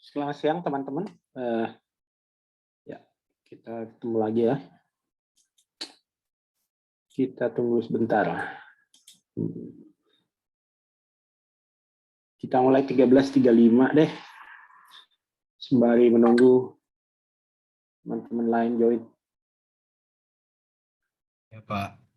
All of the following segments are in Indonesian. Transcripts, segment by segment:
Selamat siang teman-teman. Ya, kita ketemu lagi ya. Kita tunggu sebentar. Kita mulai 13.35 deh. Sembari menunggu teman-teman lain join. Ya, Pak.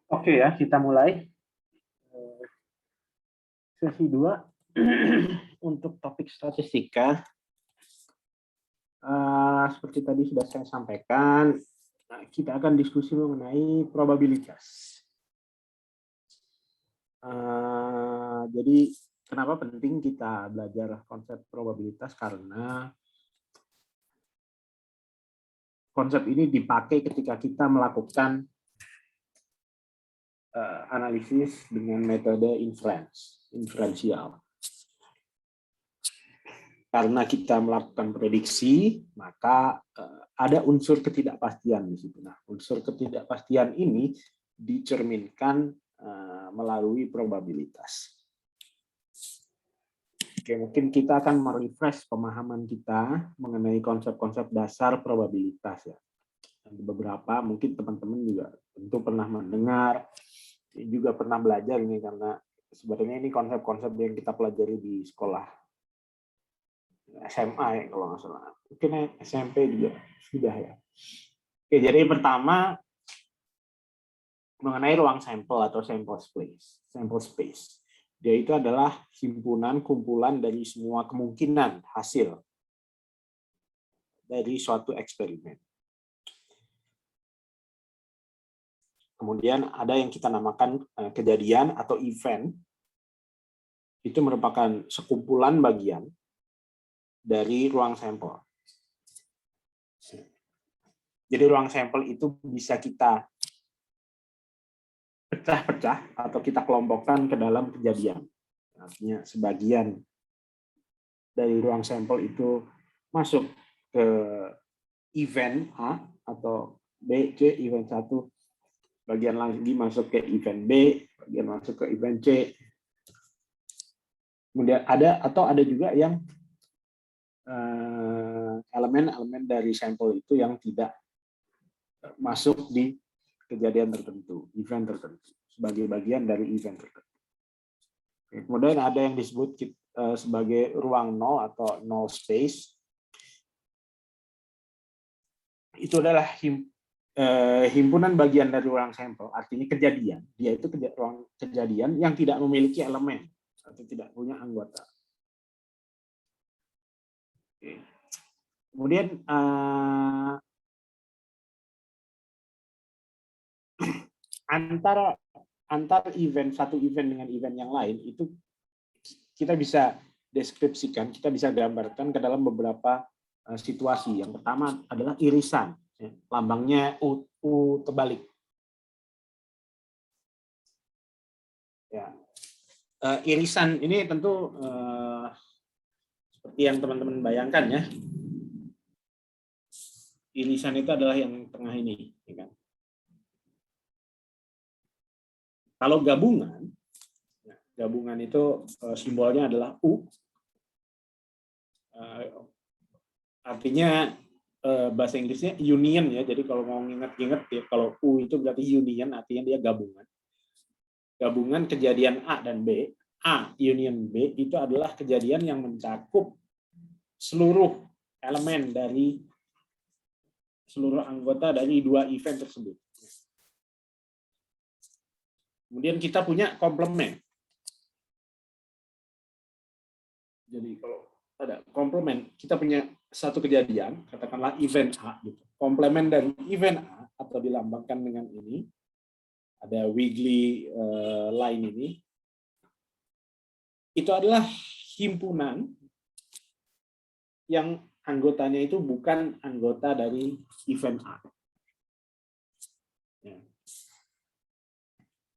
Oke ya, kita mulai sesi 2 untuk topik statistika. Seperti tadi sudah saya sampaikan, kita akan diskusi mengenai probabilitas. Jadi kenapa penting kita belajar konsep probabilitas? Karena konsep ini dipakai ketika kita melakukan analisis dengan metode inferensial. Karena kita melakukan prediksi, maka ada unsur ketidakpastian di situ. Nah, unsur ketidakpastian ini dicerminkan melalui probabilitas. Oke, mungkin kita akan merefresh pemahaman kita mengenai konsep-konsep dasar probabilitas ya. Beberapa mungkin teman-teman juga tentu pernah mendengar, juga pernah belajar ini karena sebenarnya ini konsep-konsep yang kita pelajari di sekolah SMA ya kalau nggak salah. Mungkin SMP juga sudah ya. Oke, jadi pertama mengenai ruang sampel atau sample space. Dia itu adalah himpunan kumpulan dari semua kemungkinan hasil dari suatu eksperimen. Kemudian ada yang kita namakan kejadian atau event. Itu merupakan sekumpulan bagian dari ruang sampel. Jadi ruang sampel itu bisa kita pecah-pecah atau kita kelompokkan ke dalam kejadian. Artinya sebagian dari ruang sampel itu masuk ke event A atau B, C, event 1. Bagian lagi masuk ke event B, bagian masuk ke event C. Kemudian ada juga yang elemen-elemen dari sampel itu yang tidak masuk di kejadian tertentu, event tertentu, sebagai bagian dari event tertentu. Kemudian ada yang disebut sebagai ruang nol atau null space. Itu adalah himpunan bagian dari ruang sampel, artinya kejadian. Dia itu ruang kejadian yang tidak memiliki elemen atau tidak punya anggota. Oke. Kemudian antar event, satu event dengan event yang lain itu kita bisa deskripsikan, kita bisa gambarkan ke dalam beberapa situasi. Yang pertama adalah irisan, lambangnya U terbalik. Ya. Irisan ini tentu seperti yang teman-teman bayangkan ya. Irisan itu adalah yang tengah ini, ya kan? Kalau gabungan itu simbolnya adalah U. Artinya bahasa Inggrisnya union ya. Jadi kalau mau ingat-ingat ya, kalau U itu berarti union, artinya dia gabungan. Gabungan kejadian A dan B. A union B itu adalah kejadian yang mencakup seluruh elemen dari seluruh anggota dari dua event tersebut. Kemudian kita punya komplement. Jadi kalau ada komplement, kita punya satu kejadian, katakanlah event A. Gitu. Komplement dari event A atau dilambangkan dengan ini, ada wiggly line ini, itu adalah himpunan yang anggotanya itu bukan anggota dari event A. Ya.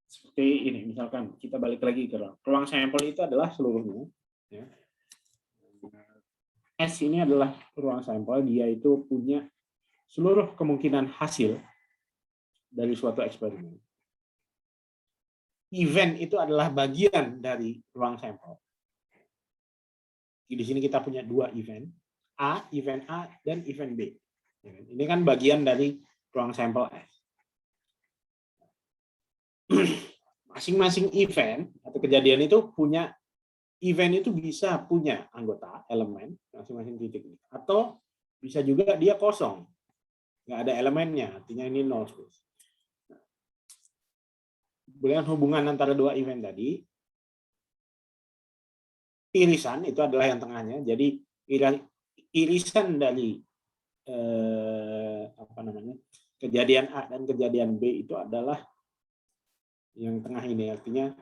Seperti ini, misalkan kita balik lagi ke ruang sampel itu adalah seluruhnya. Ya. S ini adalah ruang sampel, dia itu punya seluruh kemungkinan hasil dari suatu eksperimen. Event itu adalah bagian dari ruang sampel. Di sini kita punya dua event. Event A dan event B. Ini kan bagian dari ruang sampel S. Masing-masing event atau kejadian itu punya, event itu bisa punya anggota, elemen, masing-masing titik. Atau bisa juga dia kosong. Nggak ada elemennya, artinya ini null space. Kemudian hubungan antara dua event tadi, irisan itu adalah yang tengahnya. Jadi irisan dari kejadian A dan kejadian B itu adalah yang tengah ini, artinya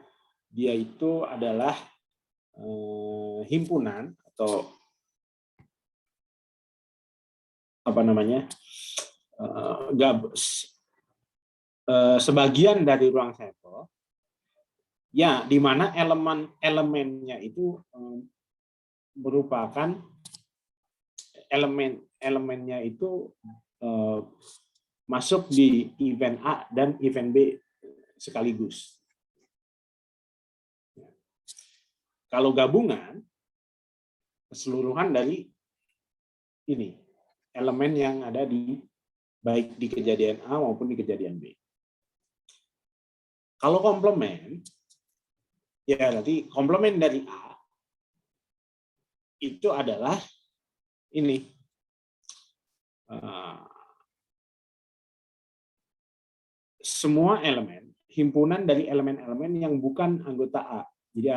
dia itu adalah himpunan atau sebagian dari ruang sampel ya, di mana elemennya itu merupakan elemennya itu masuk di event A dan event B sekaligus. Kalau gabungan, keseluruhan dari ini elemen yang ada di baik di kejadian A maupun di kejadian B. Kalau komplement, ya nanti komplement dari A itu adalah ini. Semua elemen, himpunan dari elemen-elemen yang bukan anggota A. Jadi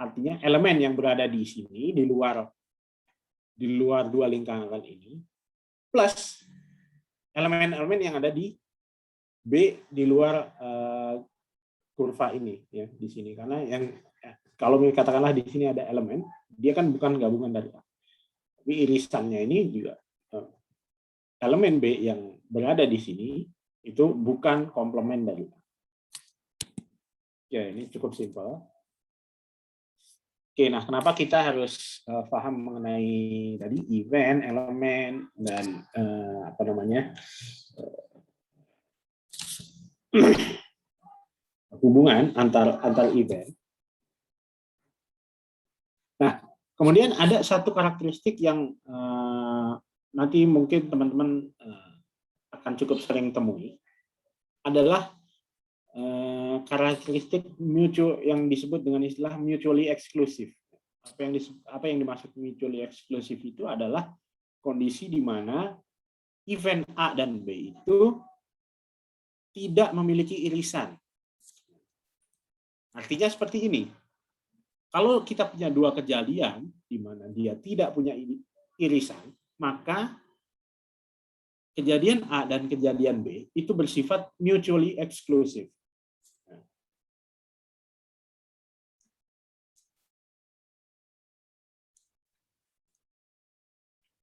artinya elemen yang berada di sini, di luar dua lingkaran ini, plus elemen-elemen yang ada di B di luar kurva ini ya di sini, karena yang kalau katakanlah di sini ada elemen, dia kan bukan gabungan dari A. Tapi irisannya ini juga elemen B yang berada di sini itu bukan komplement dari A. Ya, ini cukup simpel. Oke, nah kenapa kita harus paham mengenai tadi event, elemen, dan hubungan antar event. Nah, kemudian ada satu karakteristik yang nanti mungkin teman-teman akan cukup sering temui, adalah karakteristik mutual yang disebut dengan istilah mutually exclusive. Apa yang dimaksud mutually exclusive itu adalah kondisi di mana event A dan B itu tidak memiliki irisan. Artinya seperti ini. Kalau kita punya dua kejadian di mana dia tidak punya irisan, maka kejadian A dan kejadian B itu bersifat mutually exclusive.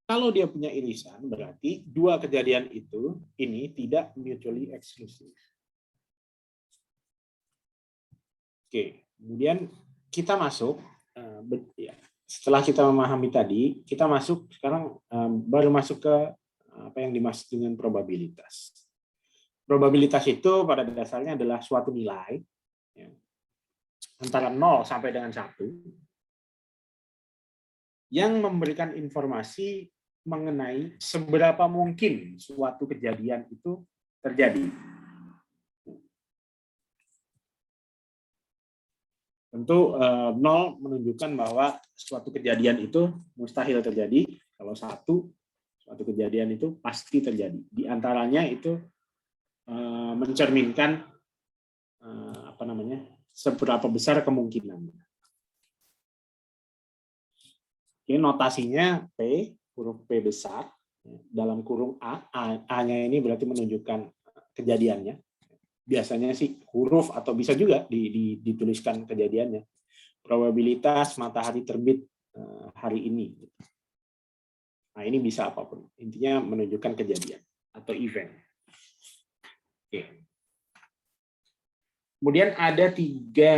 Kalau dia punya irisan, berarti dua kejadian itu ini tidak mutually exclusive. Oke, kemudian kita masuk, setelah kita memahami tadi, kita masuk sekarang baru masuk ke apa yang dimaksud dengan probabilitas. Probabilitas itu pada dasarnya adalah suatu nilai antara 0 sampai dengan 1 yang memberikan informasi mengenai seberapa mungkin suatu kejadian itu terjadi. Tentu 0 menunjukkan bahwa suatu kejadian itu mustahil terjadi, kalau 1 suatu kejadian itu pasti terjadi. Di antaranya itu mencerminkan seberapa besar kemungkinannya. Ini notasinya P, huruf P besar, dalam kurung A. A-nya ini berarti menunjukkan kejadiannya. Biasanya sih huruf atau bisa juga dituliskan kejadiannya. Probabilitas matahari terbit hari ini. Nah, ini bisa apapun. Intinya menunjukkan kejadian atau event. Oke. Kemudian ada tiga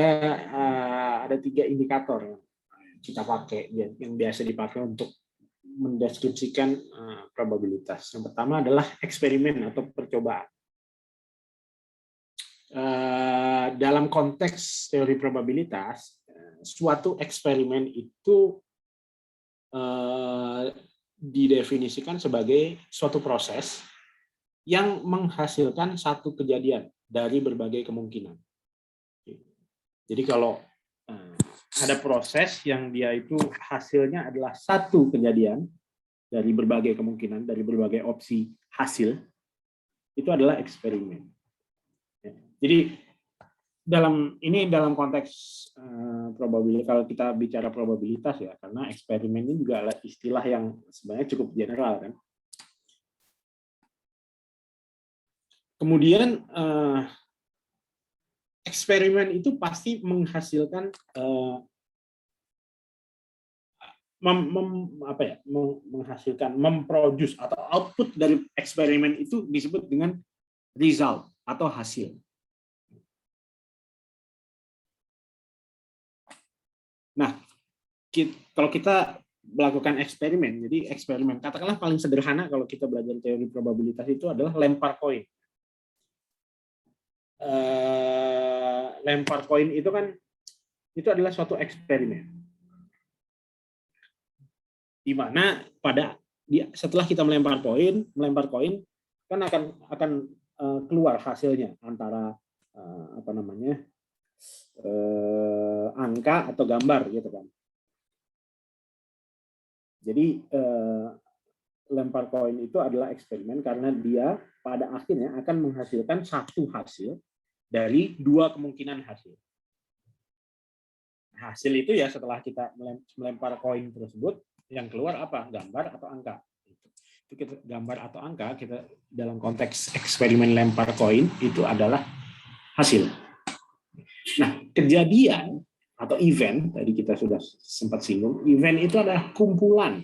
indikator yang kita pakai, yang biasa dipakai untuk mendeskripsikan probabilitas. Yang pertama adalah eksperimen atau percobaan. Dalam konteks teori probabilitas, suatu eksperimen itu didefinisikan sebagai suatu proses yang menghasilkan satu kejadian dari berbagai kemungkinan. Jadi kalau ada proses yang dia itu hasilnya adalah satu kejadian dari berbagai kemungkinan, dari berbagai opsi hasil, itu adalah eksperimen. Jadi dalam konteks probabilitas, kalau kita bicara probabilitas ya, karena eksperimen ini juga adalah istilah yang sebenarnya cukup general kan. Kemudian eksperimen itu pasti menghasilkan memproduce atau output dari eksperimen itu disebut dengan result atau hasil. Nah, kalau kita melakukan eksperimen, jadi eksperimen katakanlah paling sederhana kalau kita belajar teori probabilitas itu adalah lempar koin. Lempar koin itu kan adalah suatu eksperimen di mana setelah kita melempar koin kan akan keluar hasilnya antara angka atau gambar gitu kan. Jadi lempar koin itu adalah eksperimen karena dia pada akhirnya akan menghasilkan satu hasil dari dua kemungkinan hasil. Hasil itu ya setelah kita melempar koin tersebut, yang keluar apa? Gambar atau angka. Itu kita, gambar atau angka, kita dalam konteks eksperimen lempar koin itu adalah hasil. Nah, kejadian atau event, tadi kita sudah sempat singgung, event itu adalah kumpulan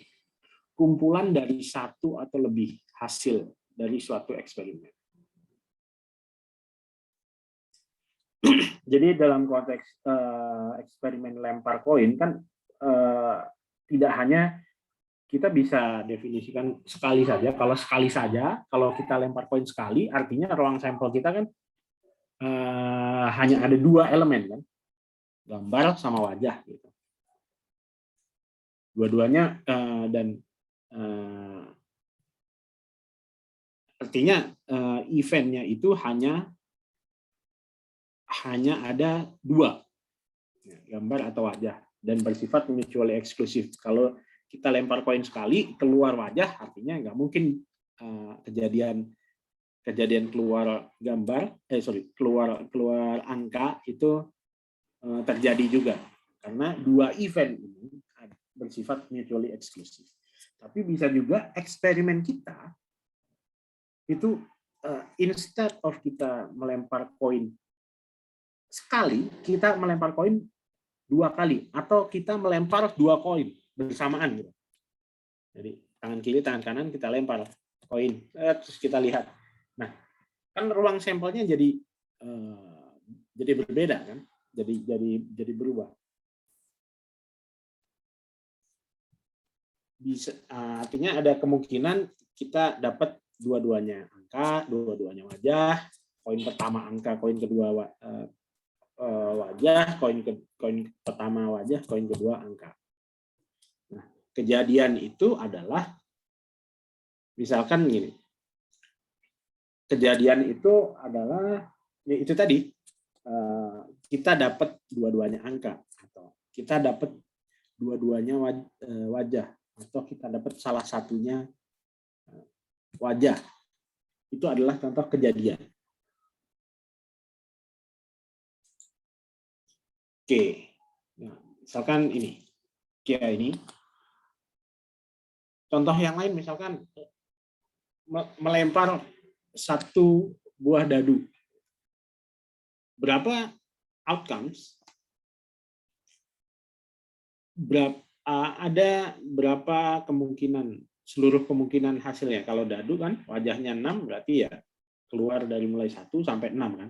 dari satu atau lebih hasil dari suatu eksperimen. Jadi dalam konteks eksperimen lempar koin kan tidak hanya kita bisa definisikan sekali saja. Kalau sekali saja, kalau kita lempar koin sekali, artinya ruang sampel kita kan hanya ada dua elemen kan, gambar sama wajah gitu. Dua-duanya dan artinya eventnya itu hanya ada dua, gambar atau wajah, dan bersifat mutually eksklusif. Kalau kita lempar koin sekali keluar wajah, artinya nggak mungkin kejadian kejadian keluar gambar, keluar angka itu terjadi juga. Karena dua event ini bersifat mutually exclusive. Tapi bisa juga eksperimen kita itu instead of kita melempar koin sekali, kita melempar koin 2 kali, atau kita melempar 2 koin bersamaan. Jadi tangan kiri, tangan kanan kita lempar koin, terus kita lihat. Nah, kan ruang sampelnya jadi berbeda kan, jadi berubah. Bisa, artinya ada kemungkinan kita dapat dua-duanya angka, dua-duanya wajah, koin pertama angka, koin kedua wajah, koin pertama wajah, koin kedua angka. Nah, kejadian itu adalah misalkan gini. Kejadian itu adalah ya itu tadi, kita dapat dua-duanya angka, atau kita dapat dua-duanya wajah, atau kita dapat salah satunya wajah. Itu adalah contoh kejadian. Oke, nah, misalkan ini, kayak ini. Contoh yang lain misalkan melempar 1 buah dadu. Berapa outcomes? Ada berapa kemungkinan, seluruh kemungkinan hasilnya? Kalau dadu kan wajahnya 6, berarti ya keluar dari mulai 1 sampai 6 kan.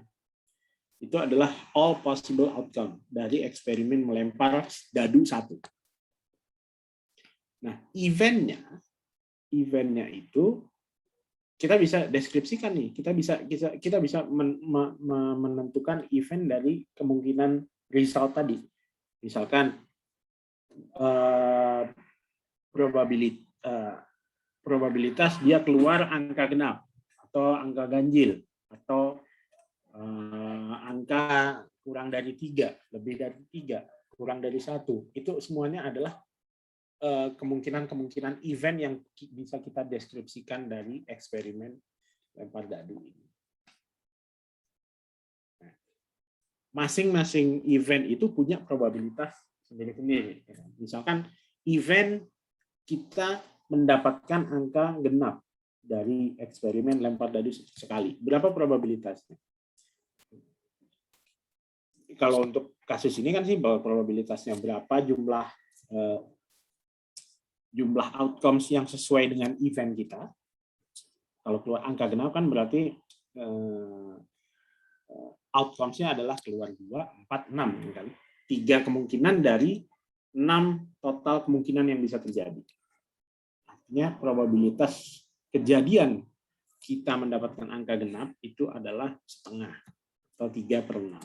Itu adalah all possible outcome dari eksperimen melempar dadu 1. Nah, eventnya itu kita bisa deskripsikan nih. Kita bisa menentukan event dari kemungkinan result tadi. Misalkan probabilitas dia keluar angka genap atau angka ganjil atau angka kurang dari 3, lebih dari 3, kurang dari 1. Itu semuanya adalah kemungkinan event yang bisa kita deskripsikan dari eksperimen lempar dadu ini. Masing-masing event itu punya probabilitas sendiri-sendiri. Misalkan event kita mendapatkan angka genap dari eksperimen lempar dadu sekali. Berapa probabilitasnya? Kalau untuk kasus ini kan sih bahwa probabilitasnya berapa, jumlah outcomes yang sesuai dengan event kita. Kalau keluar angka genap kan berarti outcomes-nya adalah keluar 2, 4, 6 kan. 3 kemungkinan dari 6 total kemungkinan yang bisa terjadi. Artinya probabilitas kejadian kita mendapatkan angka genap itu adalah setengah atau 3/6.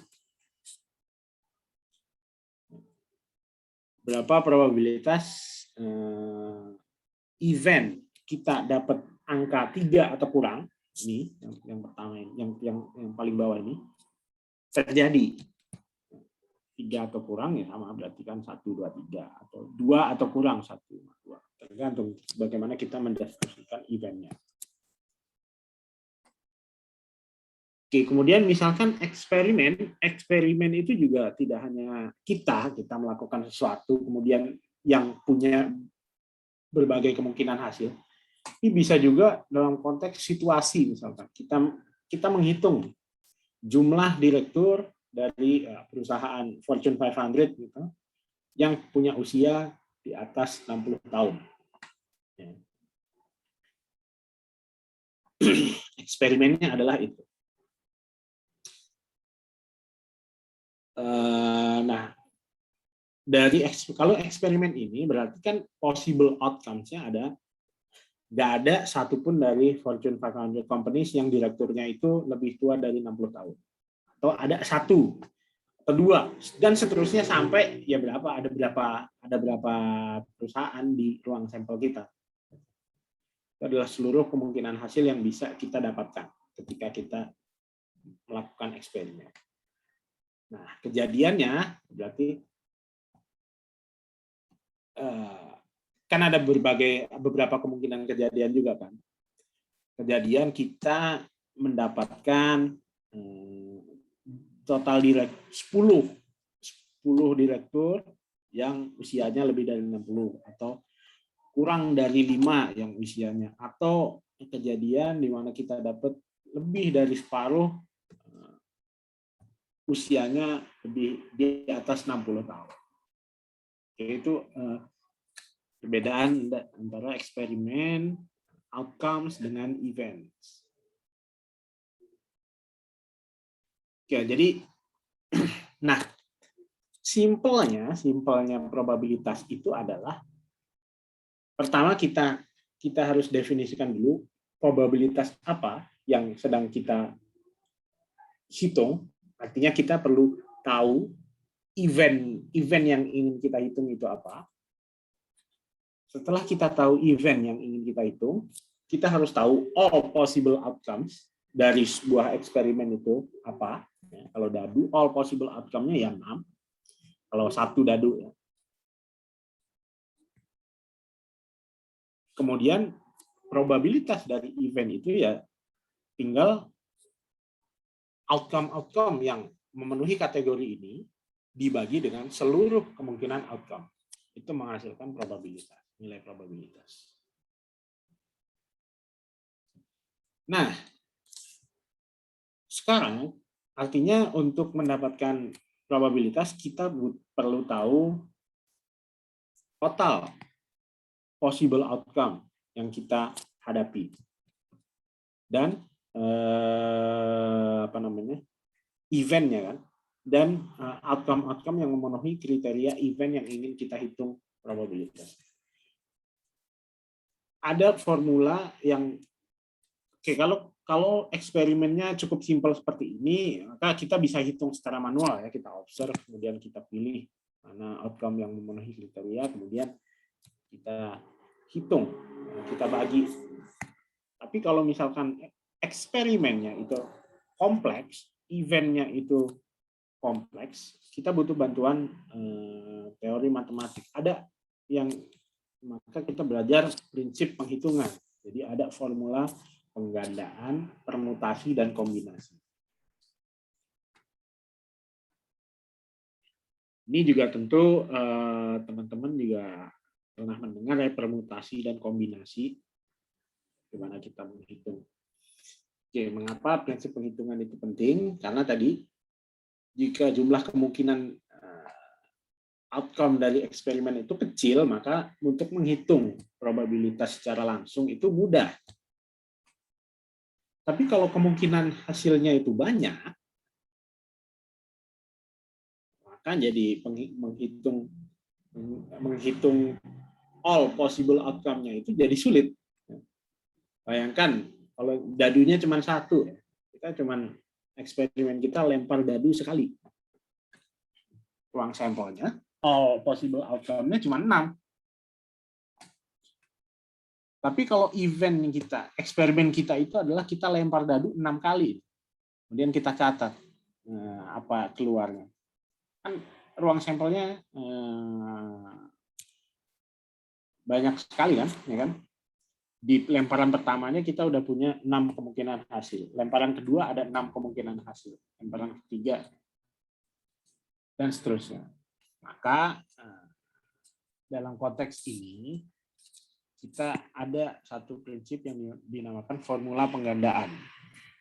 Berapa probabilitas event kita dapat angka 3 atau kurang, ini yang pertama, yang paling bawah ini terjadi 3 atau kurang, ya sama berarti kan 1, 2, 3, atau 2 atau kurang 1, 2, tergantung bagaimana kita mendeskripsikan eventnya. Oke, kemudian misalkan eksperimen itu juga tidak hanya kita melakukan sesuatu kemudian yang punya berbagai kemungkinan hasil. Ini bisa juga dalam konteks situasi, misalkan kita menghitung jumlah direktur dari perusahaan Fortune 500 gitu, yang punya usia di atas 60 tahun. Eksperimennya adalah itu. Nah, kalau eksperimen ini berarti kan possible outcomes-nya nggak ada satupun dari Fortune 500 companies yang direkturnya itu lebih tua dari 60 tahun. Atau ada 1 atau 2 dan seterusnya sampai ya ada berapa perusahaan di ruang sampel kita. Itu adalah seluruh kemungkinan hasil yang bisa kita dapatkan ketika kita melakukan eksperimen. Nah, kejadiannya berarti kan ada beberapa kemungkinan kejadian juga kan. Kejadian kita mendapatkan total 10 direktur yang usianya lebih dari 60 atau kurang dari 5 yang usianya, atau kejadian di mana kita dapat lebih dari separuh usianya lebih di atas 60 tahun. Itu perbedaan antara eksperimen, outcomes dengan events. Oke, jadi nah, simpelnya probabilitas itu adalah pertama kita harus definisikan dulu probabilitas apa yang sedang kita hitung. Artinya kita perlu tahu event yang ingin kita hitung itu apa. Setelah kita tahu event yang ingin kita hitung, kita harus tahu all possible outcomes dari sebuah eksperimen itu apa. Ya, kalau dadu, all possible outcome-nya ya 6. Kalau 1 dadu ya. Kemudian probabilitas dari event itu ya tinggal outcome yang memenuhi kategori ini dibagi dengan seluruh kemungkinan outcome. Itu menghasilkan probabilitas, nilai probabilitas. Nah, sekarang artinya untuk mendapatkan probabilitas kita perlu tahu total possible outcome yang kita hadapi dan eventnya kan, dan outcome yang memenuhi kriteria event yang ingin kita hitung probabilitas. Ada formula yang kalau eksperimennya cukup simpel seperti ini, maka kita bisa hitung secara manual ya, kita observe, kemudian kita pilih mana outcome yang memenuhi kriteria, kemudian kita hitung, kita bagi. Tapi kalau misalkan eksperimennya itu kompleks, eventnya itu kompleks, kita butuh bantuan teori matematik. Ada yang maka kita belajar prinsip penghitungan. Jadi ada formula penggandaan, permutasi, dan kombinasi. Ini juga tentu teman-teman juga pernah mendengar ya, permutasi dan kombinasi, gimana kita menghitung. Oke, mengapa prinsip penghitungan itu penting? Karena tadi jika jumlah kemungkinan outcome dari eksperimen itu kecil, maka untuk menghitung probabilitas secara langsung itu mudah. Tapi kalau kemungkinan hasilnya itu banyak, maka jadi menghitung all possible outcome-nya itu jadi sulit. Bayangkan kalau dadunya cuma 1, kita cuma eksperimen kita lempar dadu sekali. Ruang sampelnya, all possible outcome-nya cuma 6. Tapi kalau event kita, eksperimen kita itu adalah kita lempar dadu 6 kali. Kemudian kita catat apa keluarnya. Kan ruang sampelnya banyak sekali kan, ya kan? Di lemparan pertamanya kita udah punya 6 kemungkinan hasil. Lemparan kedua ada 6 kemungkinan hasil. Lemparan ketiga dan seterusnya. Maka dalam konteks ini kita ada satu prinsip yang dinamakan formula penggandaan,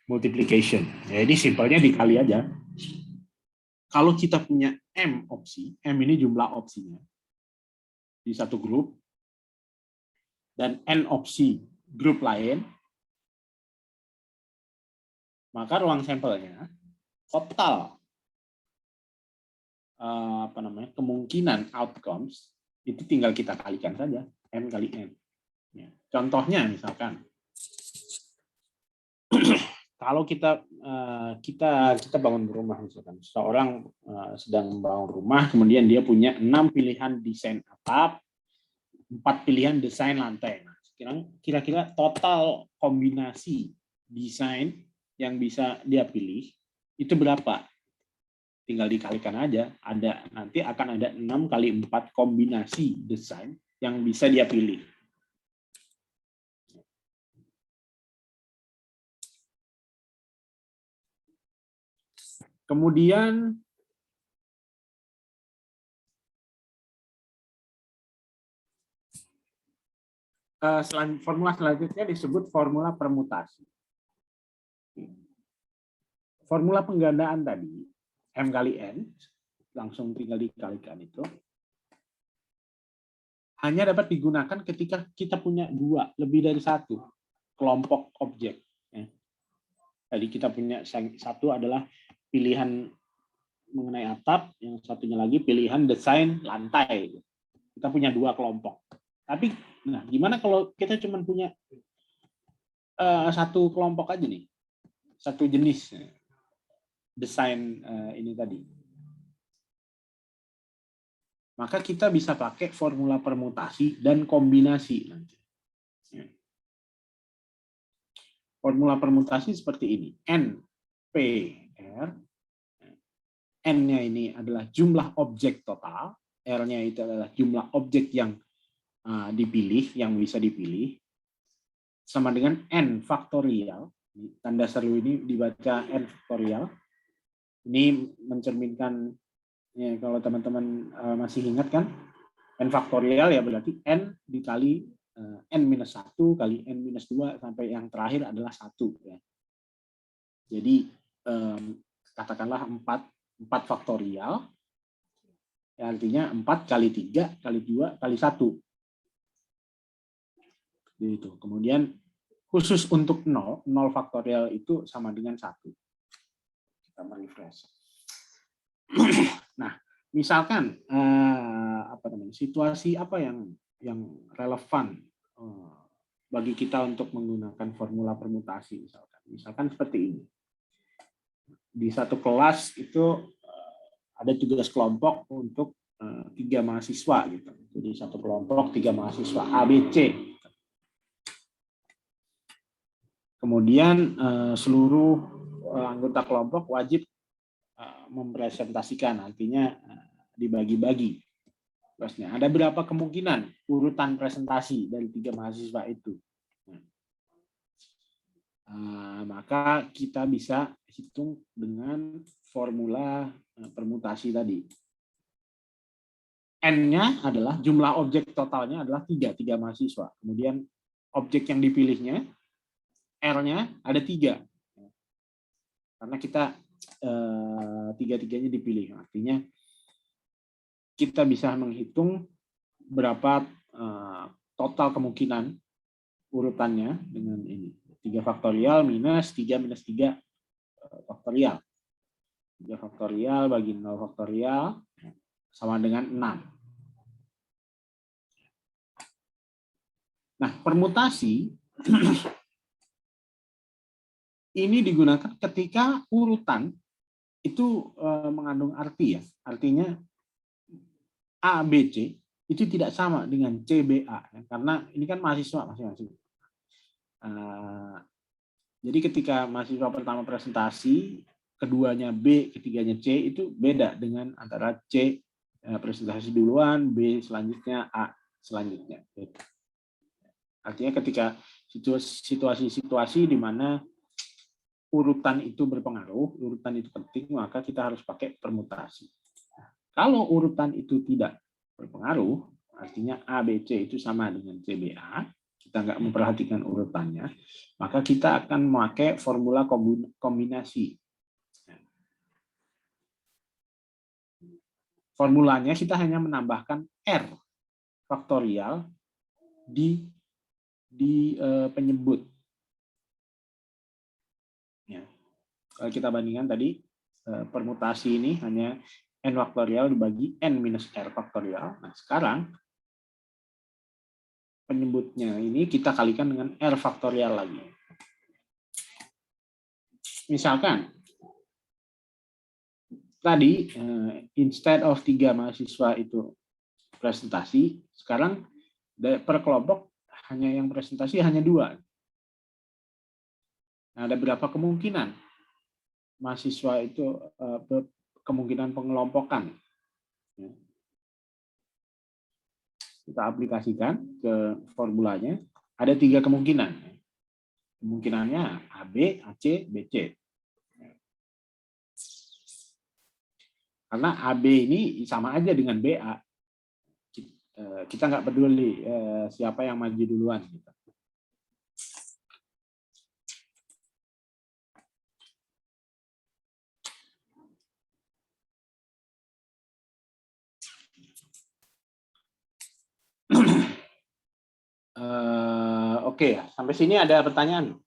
multiplication. Jadi simpelnya dikali aja. Kalau kita punya M opsi, M ini jumlah opsinya di satu grup, dan N opsi grup lain, maka ruang sampelnya total kemungkinan outcomes itu tinggal kita kalikan saja, M kali N. Ya. Contohnya misalkan, kalau kita bangun rumah, misalkan seorang sedang membangun rumah, kemudian dia punya 6 pilihan desain atap, 4 pilihan desain lantai. Nah, kira-kira total kombinasi desain yang bisa dia pilih itu berapa? Tinggal dikalikan aja. Nanti akan ada 6 kali 4 kombinasi desain yang bisa dia pilih. Kemudian formula selanjutnya disebut formula permutasi. Formula penggandaan tadi, M kali N, langsung tinggal dikalikan itu, hanya dapat digunakan ketika kita punya dua, lebih dari satu kelompok objek. Jadi kita punya satu adalah pilihan mengenai atap, yang satunya lagi pilihan desain lantai. Kita punya dua kelompok. Tapi, nah gimana kalau kita cuma punya satu kelompok aja nih, satu jenis desain ini tadi? Maka kita bisa pakai formula permutasi dan kombinasi nanti. Formula permutasi seperti ini. N, P, R. N-nya ini adalah jumlah objek total. R-nya itu adalah jumlah objek yang dipilih, yang bisa dipilih. Sama dengan N faktorial. Tanda seru ini dibaca N faktorial. Ini mencerminkan, ya, kalau teman-teman masih ingat kan, N faktorial ya berarti N dikali N-1 kali N-2 sampai yang terakhir adalah 1. Ya. Jadi katakanlah 4 faktorial, ya, artinya 4 kali 3 kali 2 kali 1. Gitu. Kemudian khusus untuk 0 faktorial itu sama dengan 1. Kita merefresh. Nah, misalkan situasi apa yang relevan bagi kita untuk menggunakan formula permutasi, misalkan seperti ini. Di satu kelas itu ada tugas kelompok untuk 3 mahasiswa gitu. Jadi satu kelompok 3 mahasiswa A, B, C. Kemudian seluruh anggota kelompok wajib mempresentasikan, artinya dibagi-bagi. Ada berapa kemungkinan urutan presentasi dari 3 mahasiswa itu? Maka kita bisa hitung dengan formula permutasi tadi. N-nya adalah jumlah objek totalnya adalah 3 mahasiswa. Kemudian objek yang dipilihnya, R-nya ada 3. Karena kita 3-3-nya dipilih. Artinya kita bisa menghitung berapa total kemungkinan urutannya dengan ini. 3 faktorial minus 3 minus 3 faktorial. 3 faktorial bagi 0 faktorial sama dengan 6. Nah, permutasi ini digunakan ketika urutan itu mengandung arti, ya. Artinya A, B, C itu tidak sama dengan C, B, A. Karena ini kan mahasiswa masing-masing. Jadi ketika mahasiswa pertama presentasi, keduanya B, ketiganya C, itu beda dengan antara C presentasi duluan, B selanjutnya, A selanjutnya. Artinya ketika situasi-situasi di mana urutan itu berpengaruh, urutan itu penting, maka kita harus pakai permutasi. Kalau urutan itu tidak berpengaruh, artinya A, B, C itu sama dengan C, B, A, kita nggak memperhatikan urutannya, maka kita akan memakai formula kombinasi. Formulanya kita hanya menambahkan R faktorial di penyebut. Ya. Kalau kita bandingkan tadi, permutasi ini hanya N faktorial dibagi N minus R faktorial. Nah, sekarang penyebutnya ini kita kalikan dengan R faktorial lagi. Misalkan, tadi instead of 3 mahasiswa itu presentasi, sekarang per kelompok hanya yang presentasi hanya 2. Nah, ada berapa kemungkinan mahasiswa itu kemungkinan pengelompokan? Kita aplikasikan ke formulanya. Ada 3 kemungkinan. Kemungkinannya AB, AC, BC. Karena AB ini sama aja dengan BA. Kita nggak peduli siapa yang maju duluan. Gitu. Oke, sampai sini ada pertanyaan?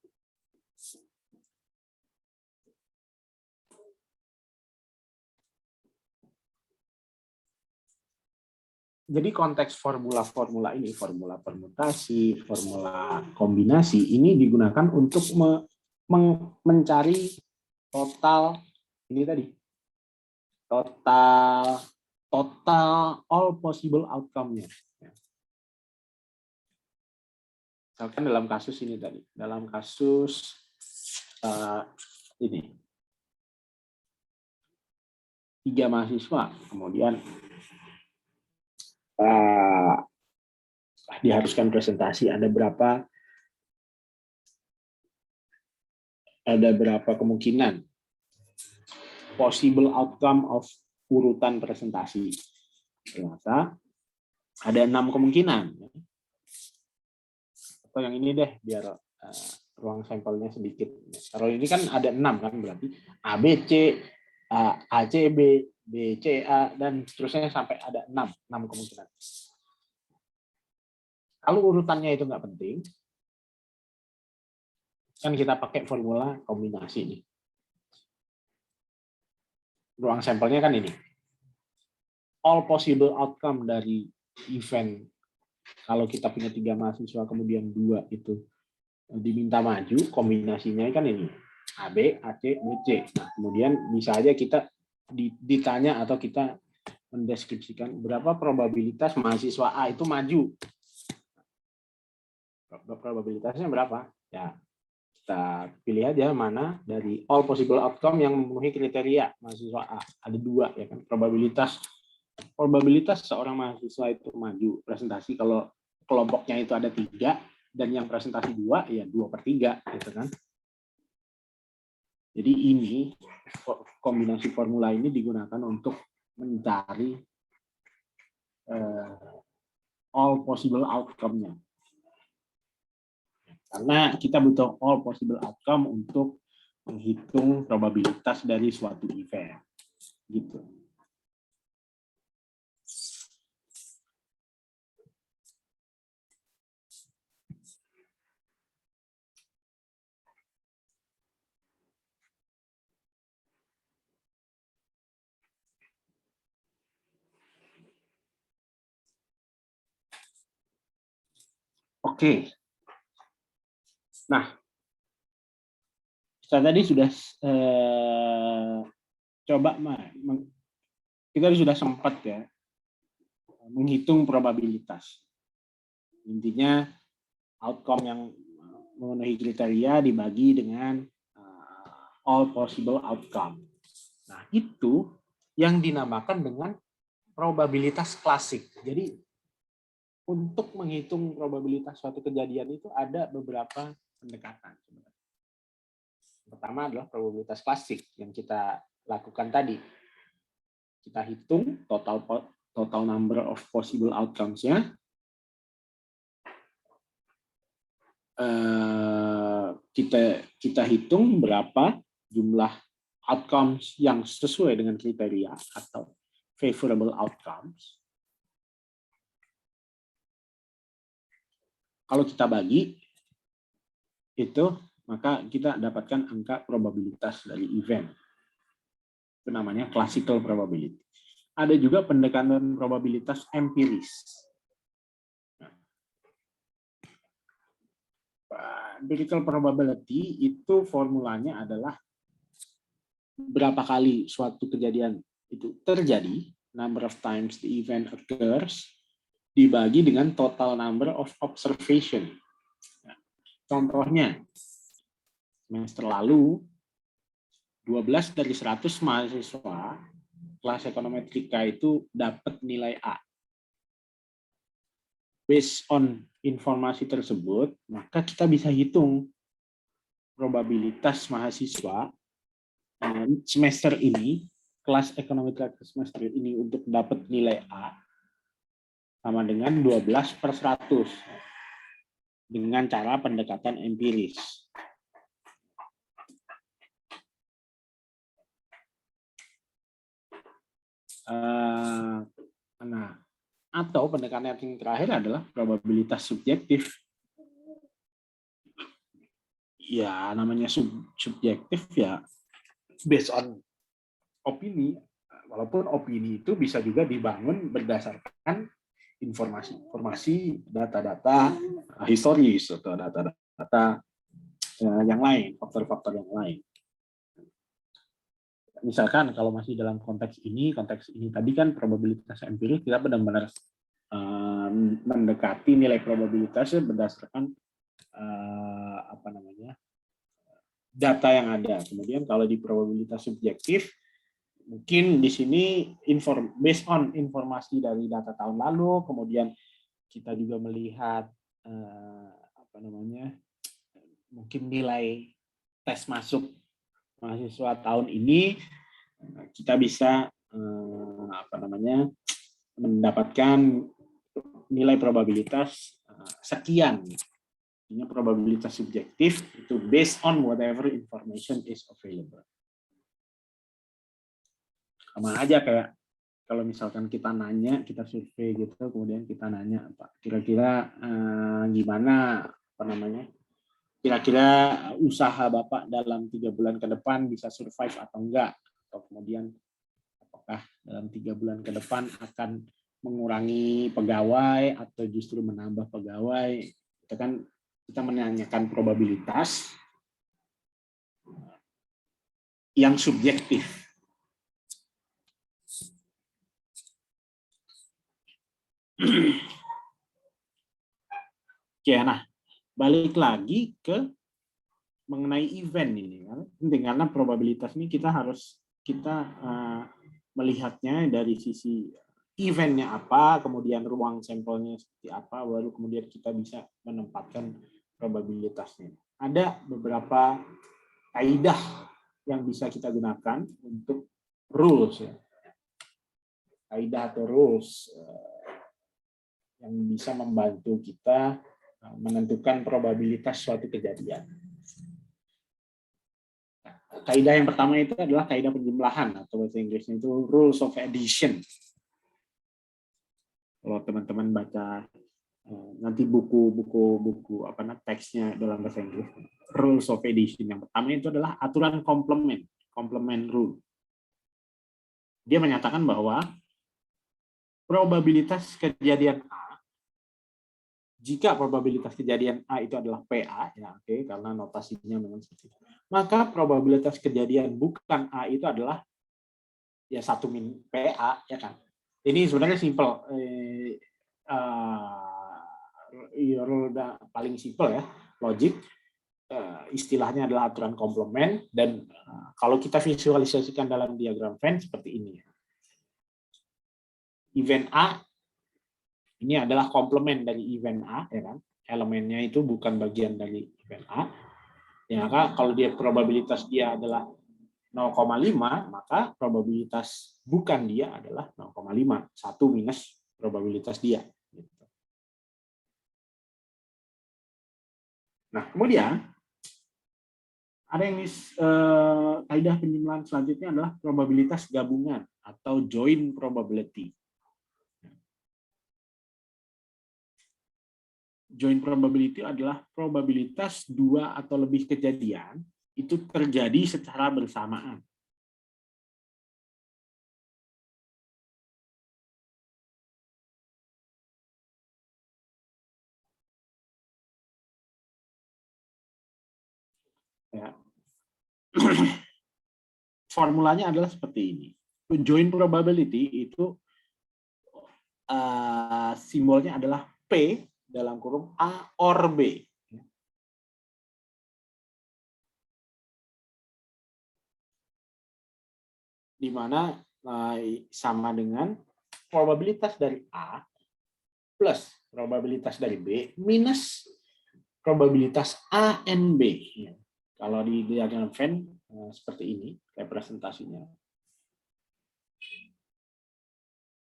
Jadi konteks formula-formula ini, formula permutasi, formula kombinasi, ini digunakan untuk mencari total, ini tadi, total all possible outcome-nya. Misalkan dalam kasus ini tadi, dalam kasus ini, 3 mahasiswa, kemudian diharuskan presentasi, ada berapa kemungkinan possible outcome of urutan presentasi. Ternyata ada 6 kemungkinan. Atau yang ini deh, biar ruang sampelnya sedikit. Kalau ini kan ada 6 kan, berarti A, B, C, A, C, B, B, C, A, dan seterusnya sampai ada 6 kemungkinan. Kalau urutannya itu nggak penting, kan kita pakai formula kombinasi nih. Ruang sampelnya kan ini. All possible outcome dari event, kalau kita punya 3 mahasiswa, kemudian 2 itu diminta maju, kombinasinya kan ini. AB, AC, BC. Nah, kemudian bisa aja kita ditanya atau kita mendeskripsikan berapa probabilitas mahasiswa A itu maju. Probabilitasnya berapa? Ya, kita pilih aja mana dari all possible outcome yang memenuhi kriteria mahasiswa A. Ada 2 ya kan. Probabilitas seorang mahasiswa itu maju presentasi kalau kelompoknya itu ada 3 dan yang presentasi 2 ya 2/3 gitu kan. Jadi ini kombinasi formula ini digunakan untuk mencari all possible outcome-nya. Karena kita butuh all possible outcome untuk menghitung probabilitas dari suatu event. Gitu. Oke. Nah, kita tadi sudah kita sudah sempat ya menghitung probabilitas. Intinya outcome yang memenuhi kriteria dibagi dengan all possible outcome. Nah, itu yang dinamakan dengan probabilitas klasik. Jadi untuk menghitung probabilitas suatu kejadian itu ada beberapa pendekatan. Pertama adalah probabilitas klasik yang kita lakukan tadi. Kita hitung total number of possible outcomes-nya. Kita hitung berapa jumlah outcomes yang sesuai dengan kriteria atau favorable outcomes. Kalau kita bagi itu, maka kita dapatkan angka probabilitas dari event. Itu namanya classical probability. Ada juga pendekatan probabilitas empiris. Empirical probability itu formulanya adalah berapa kali suatu kejadian itu terjadi, number of times the event occurs, dibagi dengan total number of observation. Nah, contohnya, semester lalu, 12 dari 100 mahasiswa kelas ekonometrika itu dapat nilai A. Based on informasi tersebut, maka kita bisa hitung probabilitas mahasiswa semester ini kelas Economic Semester ini untuk dapat nilai A sama dengan 12/100 dengan cara pendekatan empiris. Nah, atau pendekatan yang terakhir adalah probabilitas subjektif. Ya, namanya subjektif ya based on opini. Walaupun opini itu bisa juga dibangun berdasarkan informasi, data-data historis atau data-data yang lain, faktor-faktor yang lain. Misalkan kalau masih dalam konteks ini tadi kan probabilitas empiris, kita benar-benar mendekati nilai probabilitasnya berdasarkan data yang ada. Kemudian kalau di probabilitas subjektif, mungkin di sini based on informasi dari data tahun lalu, kemudian kita juga melihat mungkin nilai tes masuk mahasiswa tahun ini, kita bisa mendapatkan nilai probabilitas sekian. Ini probabilitas subjektif itu based on whatever information is available. Sama aja kayak kalau misalkan kita survei gitu, kemudian kita nanya, Pak, kira-kira gimana kira-kira usaha Bapak dalam 3 bulan ke depan bisa survive atau enggak, atau kemudian apakah dalam 3 bulan ke depan akan mengurangi pegawai atau justru menambah pegawai. Itu kan kita menanyakan probabilitas yang subjektif. Oke, nah balik lagi ke mengenai event ini, karena probabilitas ini kita melihatnya dari sisi eventnya apa, kemudian ruang sampelnya seperti apa, baru kemudian kita bisa menempatkan probabilitasnya. Ada beberapa kaidah yang bisa kita gunakan untuk rules, ya. Kaidah atau rules yang bisa membantu kita menentukan probabilitas suatu kejadian. Kaidah yang pertama itu adalah kaidah penjumlahan, atau bahasa Inggrisnya itu rules of addition. Kalau teman-teman baca nanti buku teksnya dalam bahasa Inggris, rules of addition yang pertama itu adalah aturan complement rule. Dia menyatakan bahwa probabilitas kejadian A, jika probabilitas kejadian A itu adalah PA, ya oke, karena notasinya memang seperti itu, maka probabilitas kejadian bukan A itu adalah ya 1 min PA, ya kan. Ini sebenarnya simple, paling simple ya, logik. Istilahnya adalah aturan komplement, dan kalau kita visualisasikan dalam diagram Venn seperti ini. Event A ini adalah komplement dari event A, ya kan? Elemennya itu bukan bagian dari event A. Ya, kalau dia probabilitas dia adalah 0,5, maka probabilitas bukan dia adalah 0,5, 1 minus probabilitas dia. Nah, kemudian ada yang kaidah penjumlahan selanjutnya adalah probabilitas gabungan atau joint probability. Joint probability adalah probabilitas 2 atau lebih kejadian itu terjadi secara bersamaan. Ya. Formulanya adalah seperti ini. Joint probability itu simbolnya adalah P dalam kurung A or B. Di mana sama dengan probabilitas dari A plus probabilitas dari B minus probabilitas A and B. Kalau di diagram Venn seperti ini representasinya.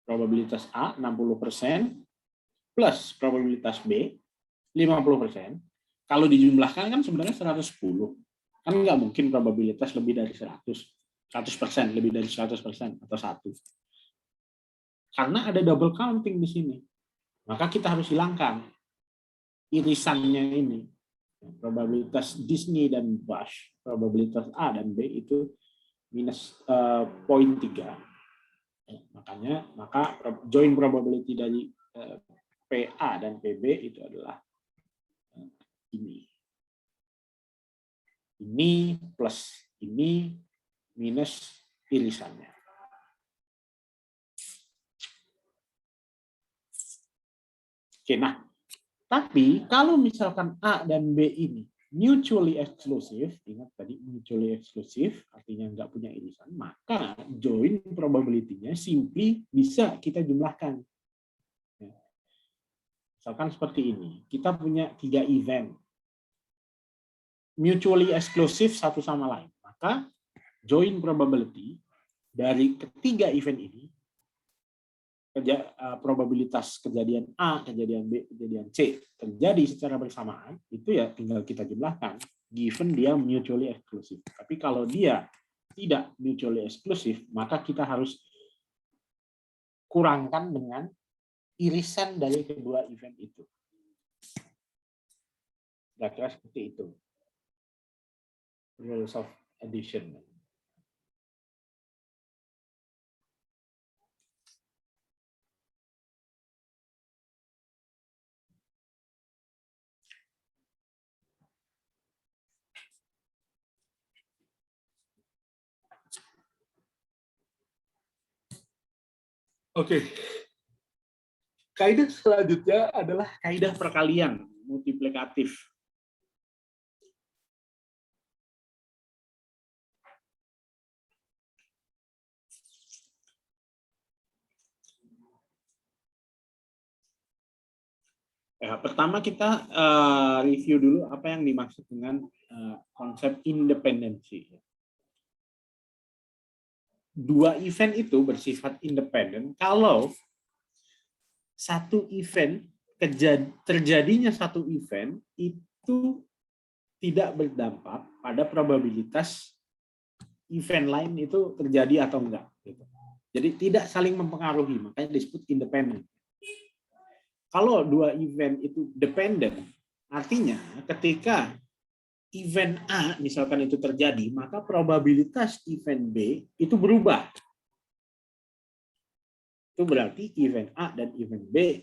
probabilitas A 60% plus probabilitas B 50%. Kalau dijumlahkan kan sebenarnya 110. Kan nggak mungkin probabilitas lebih dari 100% lebih dari 100% atau 1. Karena ada double counting di sini. Maka kita harus hilangkan irisannya ini. Probabilitas Disney dan Bush, probabilitas A dan B itu minus 0,3. Maka joint probability dari PA dan PB itu adalah ini. Ini plus ini minus irisannya. Oke, nah, tapi kalau misalkan A dan B ini mutually exclusive, ingat tadi mutually exclusive, artinya nggak punya irisan, maka joint probability-nya simply bisa kita jumlahkan. Misalkan seperti ini, kita punya 3 event, mutually exclusive satu sama lain, maka joint probability dari ketiga event ini, probabilitas kejadian A, kejadian B, kejadian C terjadi secara bersamaan, itu ya tinggal kita jumlahkan, given dia mutually exclusive. Tapi kalau dia tidak mutually exclusive, maka kita harus kurangkan dengan irisan dari kedua event itu. Kira-kira seperti itu. Rules of addition. Oke. Kaidah selanjutnya adalah kaidah perkalian multiplikatif. Ya, pertama kita review dulu apa yang dimaksud dengan konsep independensi. Dua event itu bersifat independen kalau satu event terjadinya satu event itu tidak berdampak pada probabilitas event lain itu terjadi atau enggak. Jadi tidak saling mempengaruhi, makanya disebut independen. Kalau dua event itu dependent, artinya ketika event A misalkan itu terjadi, maka probabilitas event B itu berubah. Itu berarti event A dan event B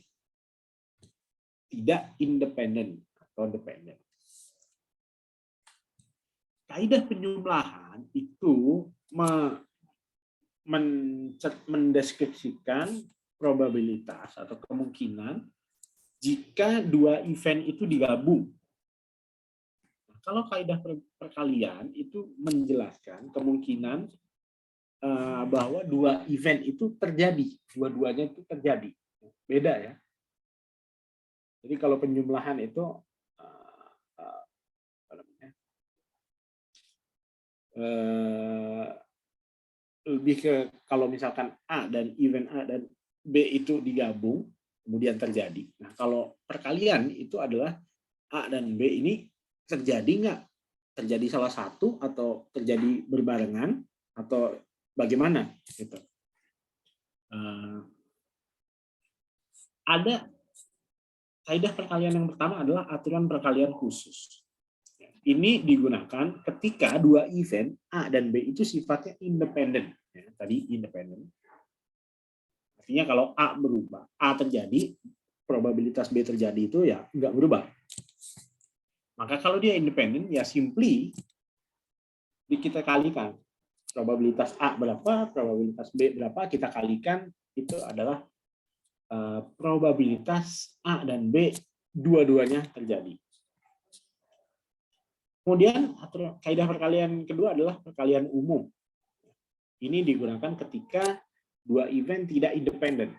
tidak independen atau dependen. Kaidah penjumlahan itu mendeskripsikan probabilitas atau kemungkinan jika dua event itu digabung. Kalau kaidah perkalian itu menjelaskan kemungkinan bahwa dua event itu terjadi, dua-duanya itu terjadi. Beda ya. Jadi kalau penjumlahan itu lebih ke kalau misalkan A dan event A dan B itu digabung, kemudian terjadi. Nah, kalau perkalian itu adalah A dan B ini terjadi nggak? Terjadi salah satu atau terjadi berbarengan atau bagaimana? Gitu. Ada kaidah perkalian yang pertama adalah aturan perkalian khusus. Ini digunakan ketika dua event A dan B itu sifatnya independen. Ya, tadi independen. Artinya kalau A berubah, A terjadi, probabilitas B terjadi itu ya nggak berubah. Maka kalau dia independen, ya simply kita kalikan. Probabilitas A berapa, probabilitas B berapa, kita kalikan, itu adalah probabilitas A dan B dua-duanya terjadi. Kemudian kaidah perkalian kedua adalah perkalian umum. Ini digunakan ketika dua event tidak independen.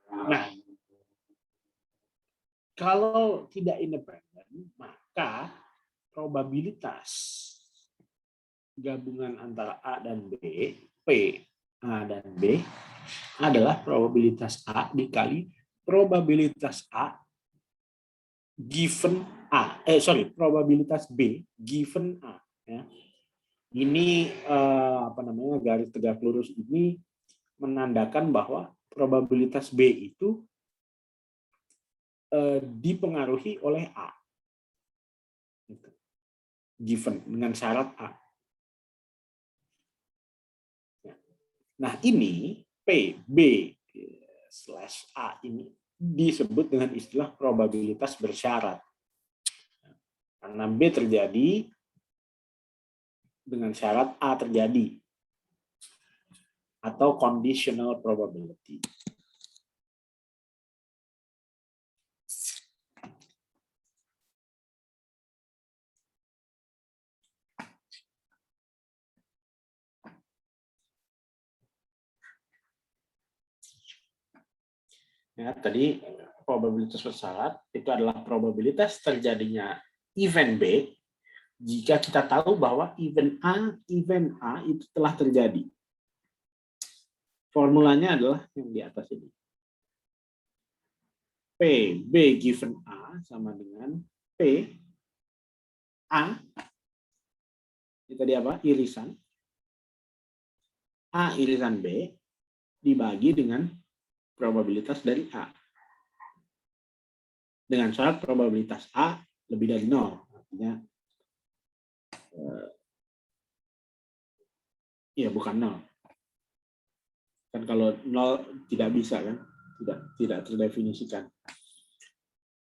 Nah, kalau tidak independen, maka probabilitas gabungan antara A dan B, P, A dan B, adalah probabilitas A dikali probabilitas A given A. Probabilitas B given A. Ya. Ini garis tegak lurus ini menandakan bahwa probabilitas B itu dipengaruhi oleh A. Given dengan syarat A. Nah, ini P, B, /A ini disebut dengan istilah probabilitas bersyarat. Karena B terjadi dengan syarat A terjadi. Atau conditional probability. Ya, tadi probabilitas bersyarat itu adalah probabilitas terjadinya event B jika kita tahu bahwa event A itu telah terjadi. Formulanya adalah yang di atas ini. P, B given A sama dengan P, A, itu tadi apa? Irisan. A irisan B dibagi dengan probabilitas dari A. Dengan syarat probabilitas A lebih dari 0. Artinya, ya bukan 0. Kan kalau 0 tidak bisa kan? Tidak terdefinisikan.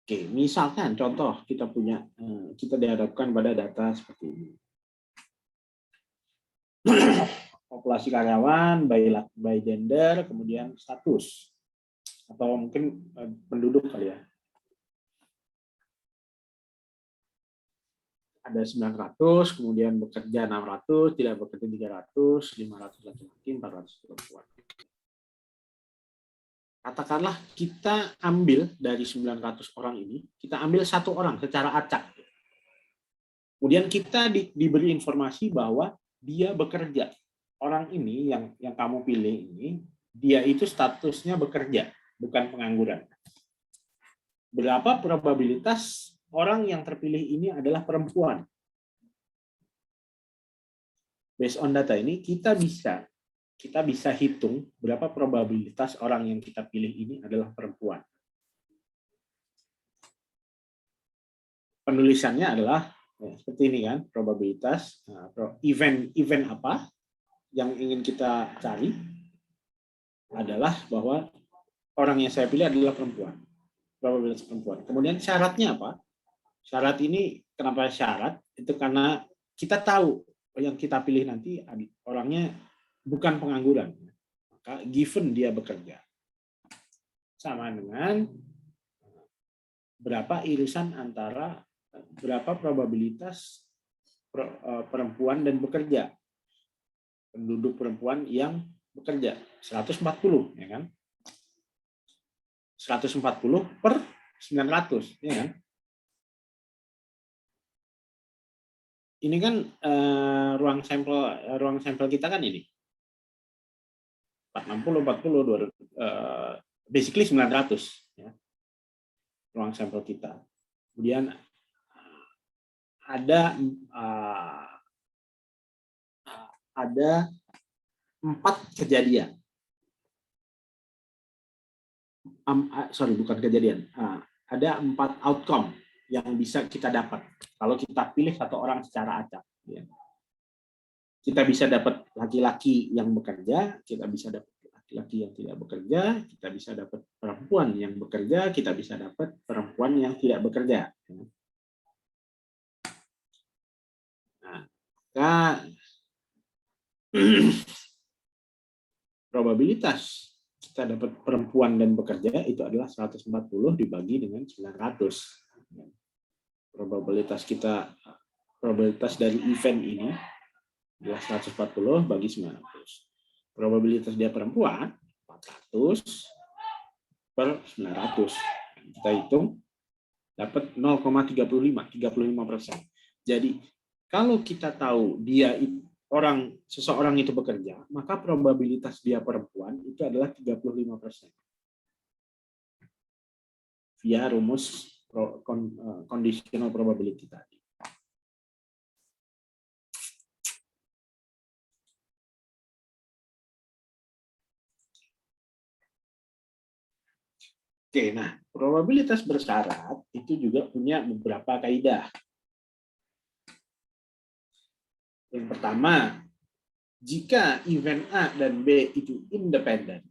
Oke, misalkan contoh kita dihadapkan pada data seperti ini. Populasi karyawan, by gender, kemudian status. Atau mungkin penduduk kali ya. Ada 900, kemudian bekerja 600, tidak bekerja 300, 500 laki-laki, 400 perempuan. Katakanlah kita ambil dari 900 orang ini, kita ambil satu orang secara acak. Kemudian kita diberi informasi bahwa dia bekerja. Orang ini yang kamu pilih ini, dia itu statusnya bekerja, bukan pengangguran. Berapa probabilitas orang yang terpilih ini adalah perempuan? Based on data ini, kita bisa hitung berapa probabilitas orang yang kita pilih ini adalah perempuan. Penulisannya adalah seperti ini kan, probabilitas event apa yang ingin kita cari adalah bahwa orang yang saya pilih adalah perempuan. Probabilitas perempuan. Kemudian syaratnya apa? Syarat ini kenapa syarat? Itu karena kita tahu yang kita pilih nanti orangnya bukan pengangguran. Maka given dia bekerja. Sama dengan berapa irisan antara berapa probabilitas perempuan dan bekerja. Penduduk perempuan yang bekerja 140, ya kan? 140 per 900, ya kan? Ini kan ruang sampel kita kan ini 460, 40, 200, basically 900, ya. Ruang sampel kita. Kemudian ada 4 kejadian. Bukan kejadian. Ada 4 outcome yang bisa kita dapat kalau kita pilih satu orang secara acak. Kita bisa dapat laki-laki yang bekerja, kita bisa dapat laki-laki yang tidak bekerja, kita bisa dapat perempuan yang bekerja, kita bisa dapat perempuan yang tidak bekerja. Nah, probabilitas kita dapat perempuan dan bekerja itu adalah 140 dibagi dengan 900. Probabilitas dari event ini adalah 140 bagi 900. Probabilitas dia perempuan 400 per 900. Kita hitung dapat 0,35%. Jadi kalau kita tahu dia seseorang itu bekerja, maka probabilitas dia perempuan itu adalah 35%. Via rumus conditional probability tadi. Oke, nah probabilitas bersyarat itu juga punya beberapa kaidah. Yang pertama, jika event A dan B itu independen,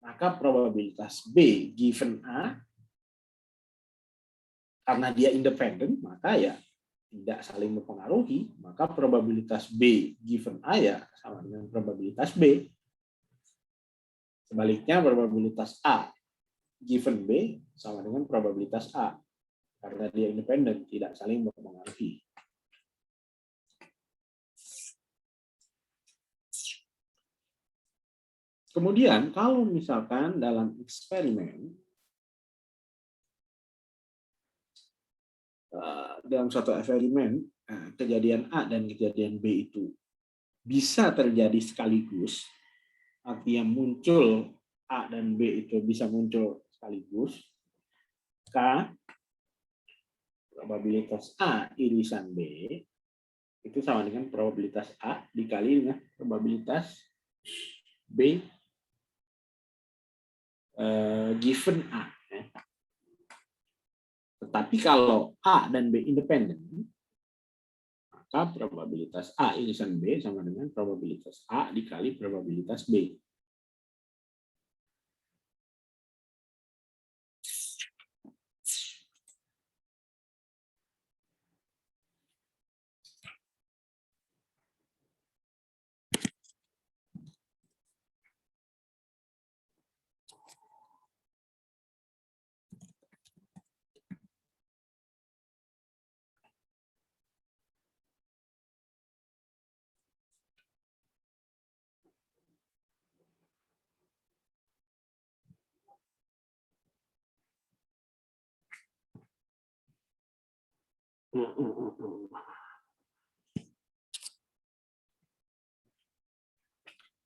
maka probabilitas B given A, karena dia independen, maka ya tidak saling mempengaruhi, maka probabilitas B given A ya sama dengan probabilitas B. Sebaliknya, probabilitas A given B sama dengan probabilitas A. Karena dia independen, tidak saling mempengaruhi. Kemudian, kalau misalkan dalam eksperimen, dalam suatu eksperimen, kejadian A dan kejadian B itu bisa terjadi sekaligus, artinya muncul A dan B itu bisa muncul sekaligus, maka probabilitas A irisan B itu sama dengan probabilitas A dikali dengan probabilitas B given A. Tetapi kalau A dan B independen, maka probabilitas A irisan B sama dengan probabilitas A dikali probabilitas B.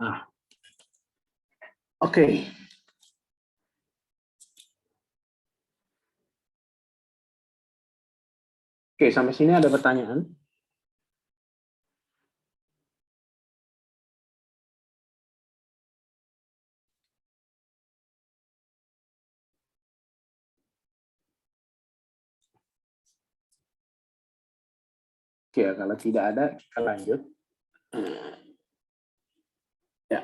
Nah, oke. Oke, sampai sini ada pertanyaan? Oke, kalau tidak ada, kita lanjut. Ya.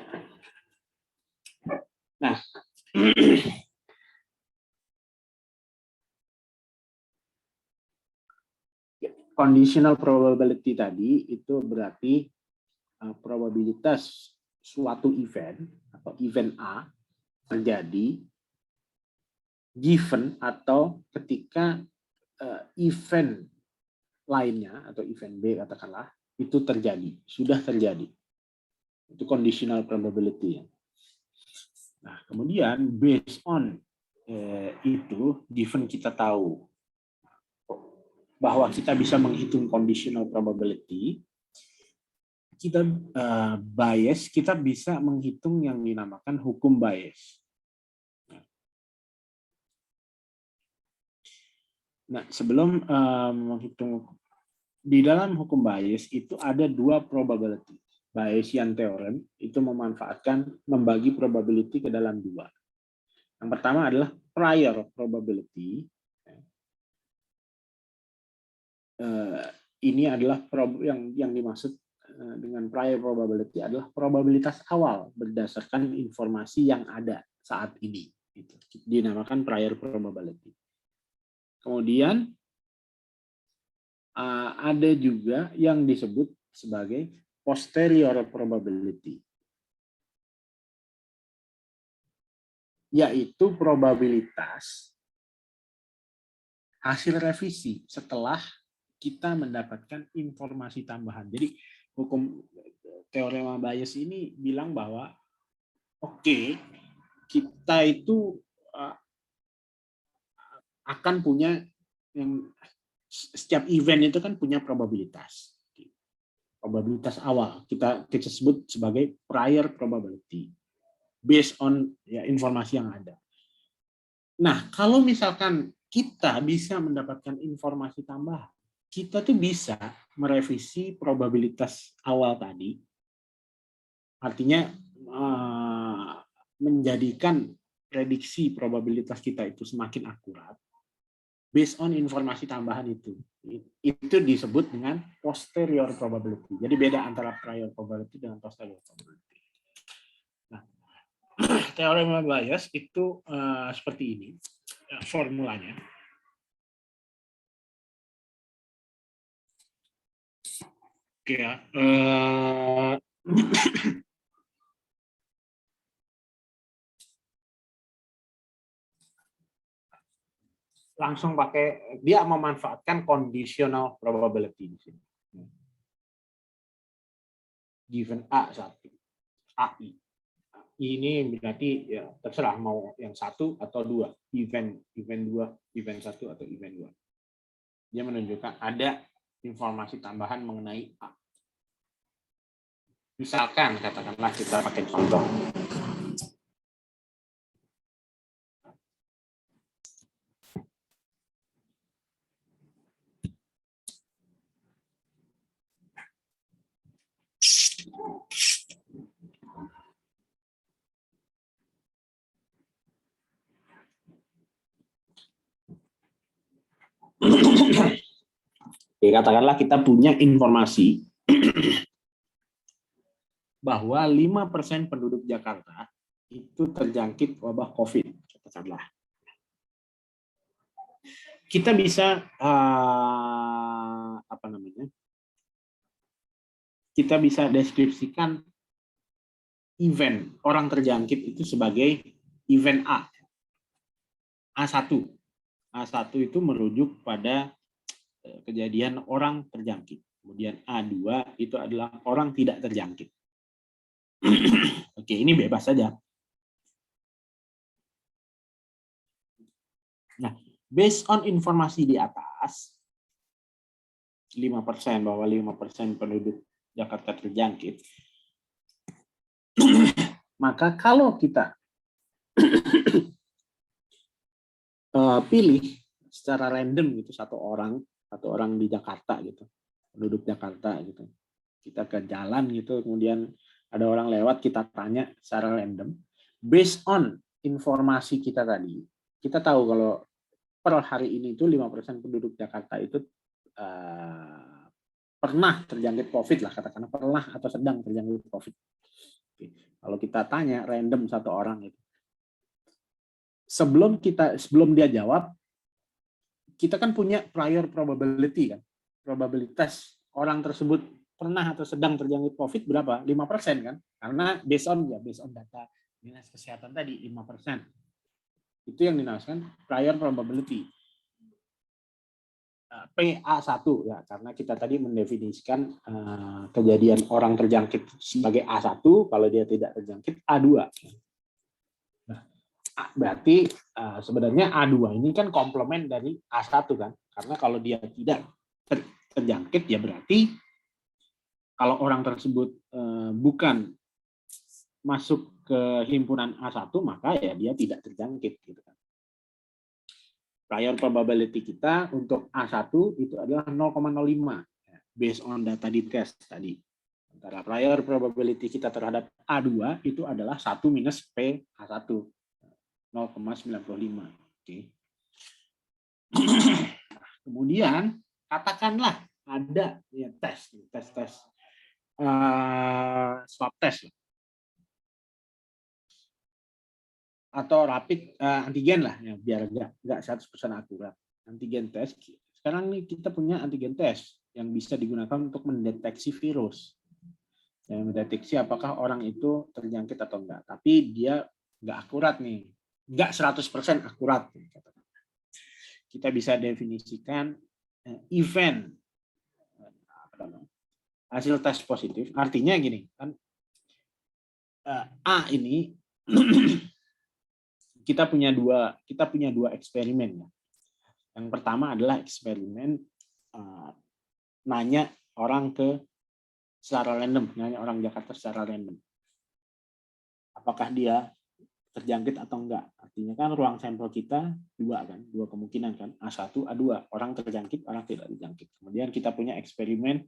Nah, conditional probability tadi itu berarti probabilitas suatu event atau event A terjadi given atau ketika event lainnya atau event B katakanlah itu terjadi, sudah terjadi. Itu conditional probability. Nah, kemudian based on itu, given kita tahu bahwa kita bisa menghitung conditional probability, kita bias, kita bisa menghitung yang dinamakan hukum bias. Nah, sebelum menghitung di dalam hukum bias itu ada dua probability. Bayesian theorem itu membagi probability ke dalam dua. Yang pertama adalah prior probability. Ini adalah yang dimaksud dengan prior probability adalah probabilitas awal berdasarkan informasi yang ada saat ini. Itu dinamakan prior probability. Kemudian ada juga yang disebut sebagai posterior probability, yaitu probabilitas hasil revisi setelah kita mendapatkan informasi tambahan. Jadi hukum teorema Bayes ini bilang bahwa oke, kita itu akan punya yang setiap event itu kan punya probabilitas. Probabilitas awal kita sebut sebagai prior probability based on ya informasi yang ada. Nah, kalau misalkan kita bisa mendapatkan informasi tambahan, kita tuh bisa merevisi probabilitas awal tadi. Artinya menjadikan prediksi probabilitas kita itu semakin akurat based on informasi tambahan itu. Itu disebut dengan posterior probability. Jadi beda antara prior probability dengan posterior probability. Nah, teorema Bayes itu seperti ini formulanya. Oke ya. Langsung pakai, dia memanfaatkan conditional probability di sini. Given A1, AI. Ini berarti ya terserah mau yang satu atau dua, event 2, event 1 atau event 2. Dia menunjukkan ada informasi tambahan mengenai A. Misalkan katakanlah kita pakai contoh. Oke, katakanlah kita punya informasi bahwa 5% penduduk Jakarta itu terjangkit wabah COVID. Katakanlah. Kita bisa kita bisa deskripsikan event orang terjangkit itu sebagai event A. A1. A1 itu merujuk pada kejadian orang terjangkit. Kemudian A2 itu adalah orang tidak terjangkit. Oke, ini bebas saja. Nah, based on informasi di atas, 5% bahwa 5% penduduk Jakarta terjangkit, maka kalau kita pilih secara random gitu satu orang di Jakarta gitu, penduduk Jakarta gitu, kita ke jalan gitu, kemudian ada orang lewat, kita tanya secara random, based on informasi kita tadi, kita tahu kalau per hari ini itu 5% penduduk Jakarta itu pernah terjangkit COVID lah, katakanlah pernah atau sedang terjangkit COVID. Oke. Kalau kita tanya random satu orang itu, sebelum dia jawab, kita kan punya prior probability kan, probabilitas orang tersebut pernah atau sedang terjangkit COVID berapa? 5% kan? Karena based on data Dinas Kesehatan tadi 5%. Itu yang dinamakan prior probability. PA1 ya, karena kita tadi mendefinisikan kejadian orang terjangkit sebagai A1, kalau dia tidak terjangkit A2. Nah, berarti sebenarnya A2 ini kan komplement dari A1 kan, karena kalau dia tidak terjangkit ya berarti kalau orang tersebut bukan masuk ke himpunan A1 maka ya dia tidak terjangkit gitu kan. Prior probability kita untuk A1 itu adalah 0,05 based on data di tes tadi. Antara prior probability kita terhadap A2 itu adalah 1 minus P A1 0,95. Oke. Kemudian katakanlah ada ya tes swab test atau rapid antigen lah ya, biar nggak 100% akurat. Antigen tes. Sekarang nih kita punya antigen tes yang bisa digunakan untuk mendeteksi virus. Yang mendeteksi apakah orang itu terjangkit atau enggak. Tapi dia nggak akurat nih. Nggak 100% akurat. Kita bisa definisikan event hasil tes positif. Artinya gini, kan A ini kita punya dua eksperimen ya. Yang pertama adalah eksperimen nanya orang secara random, nanya orang Jakarta secara random. Apakah dia terjangkit atau enggak? Artinya kan ruang sampel kita dua kemungkinan kan, A1, A2, orang terjangkit, orang tidak terjangkit. Kemudian kita punya eksperimen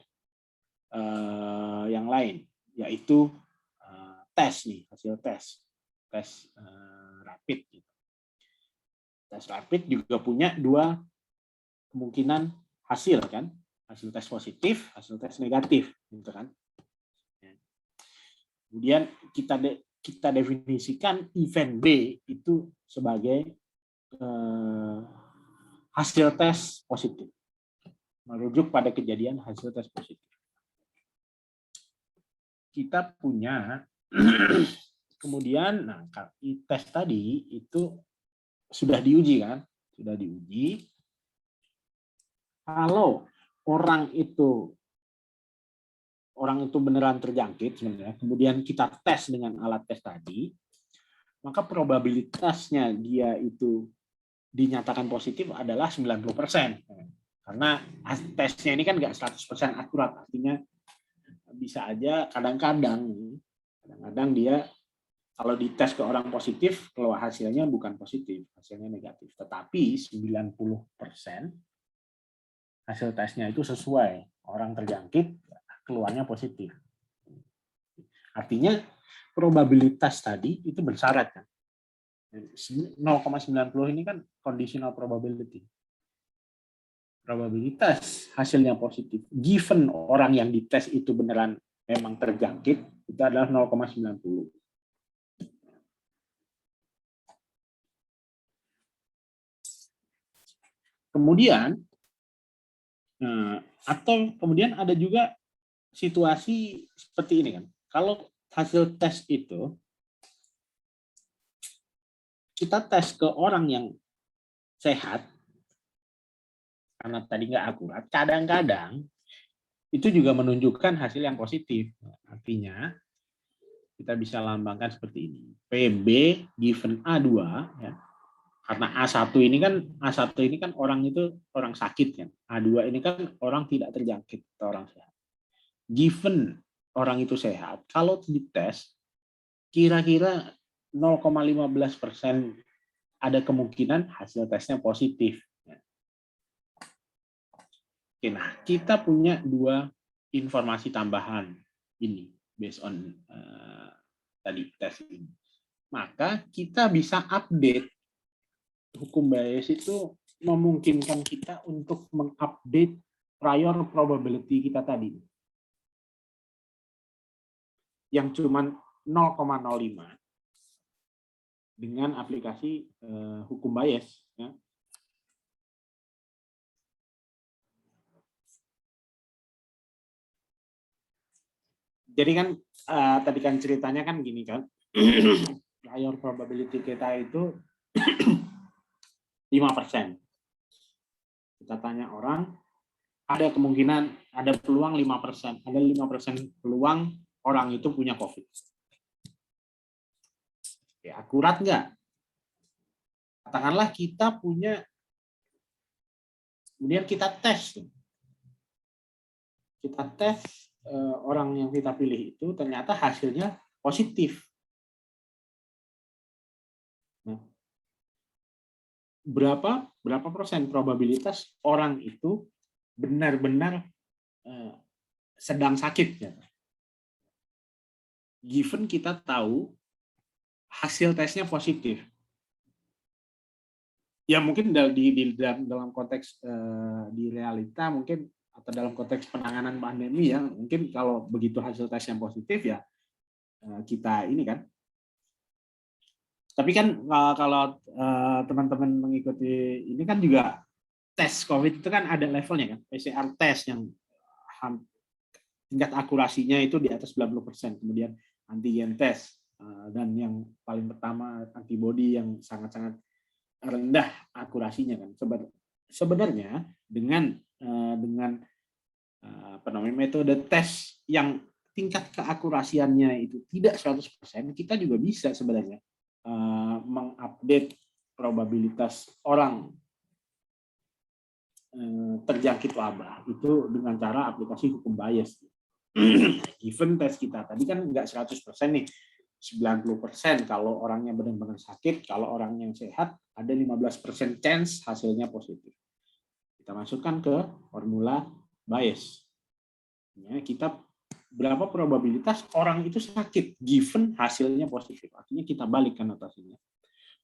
yang lain, yaitu tes nih, hasil tes rapid. Tes rapid juga punya dua kemungkinan hasil kan, hasil tes positif, hasil tes negatif, gitu kan. Kemudian kita definisikan event B itu sebagai hasil tes positif, merujuk pada kejadian hasil tes positif. Kita punya kemudian, nah, tes tadi itu sudah diuji kan, sudah diuji. Kalau orang itu beneran terjangkit sebenarnya, kemudian kita tes dengan alat tes tadi, maka probabilitasnya dia itu dinyatakan positif adalah 90%. Karena tesnya ini kan nggak 100% akurat, artinya bisa aja kadang-kadang dia kalau dites ke orang positif, keluar hasilnya bukan positif, hasilnya negatif. Tetapi 90% hasil tesnya itu sesuai, orang terjangkit, keluarnya positif. Artinya probabilitas tadi itu bersyarat kan. 0,90 ini kan conditional probability. Probabilitas hasilnya positif, given orang yang dites itu beneran memang terjangkit, itu adalah 0,90. Kemudian, kemudian ada juga situasi seperti ini kan. Kalau hasil tes itu kita tes ke orang yang sehat, karena tadi nggak akurat, kadang-kadang itu juga menunjukkan hasil yang positif. Artinya kita bisa lambangkan seperti ini. PB given A2 ya. Karena A1 ini kan orang itu orang sakit kan. A2 ini kan orang tidak terjangkit atau orang sehat. Given orang itu sehat, kalau dites kira-kira 0,15% ada kemungkinan hasil tesnya positif. Oke, nah kita punya dua informasi tambahan ini based on tadi tes ini. Maka kita bisa update. Hukum Bayes itu memungkinkan kita untuk mengupdate prior probability kita tadi. Yang cuma 0,05 dengan aplikasi hukum Bayes. Ya. Jadi kan tadi kan ceritanya kan gini kan, prior probability kita itu 5%. Kita tanya orang, ada kemungkinan, ada peluang 5%. Ada 5% peluang orang itu punya COVID. Ya, akurat nggak? Katakanlah kita punya, kemudian kita tes. Kita tes orang yang kita pilih itu ternyata hasilnya positif. Nah, berapa persen probabilitas orang itu benar-benar sedang sakit ya. Given kita tahu hasil tesnya positif. Ya mungkin dalam konteks di realita mungkin atau dalam konteks penanganan pandemi ya mungkin kalau begitu hasil tes yang positif ya kita ini kan. Tapi kan kalau teman-teman mengikuti ini kan juga tes COVID itu kan ada levelnya kan. PCR test yang tingkat akurasinya itu di atas 90%. Kemudian antigen test dan yang paling pertama antibody yang sangat-sangat rendah akurasinya kan. Sebenarnya dengan metode tes yang tingkat keakurasiannya itu tidak 100%, kita juga bisa sebenarnya mengupdate probabilitas orang terjangkit wabah itu dengan cara aplikasi hukum bias. Given tes kita tadi kan nggak 100% nih, 90% kalau orangnya benar-benar sakit, kalau orang yang sehat ada 15% chance hasilnya positif. Kita masukkan ke formula bias. Ya, kita berapa probabilitas orang itu sakit given hasilnya positif. Artinya kita balikkan notasinya.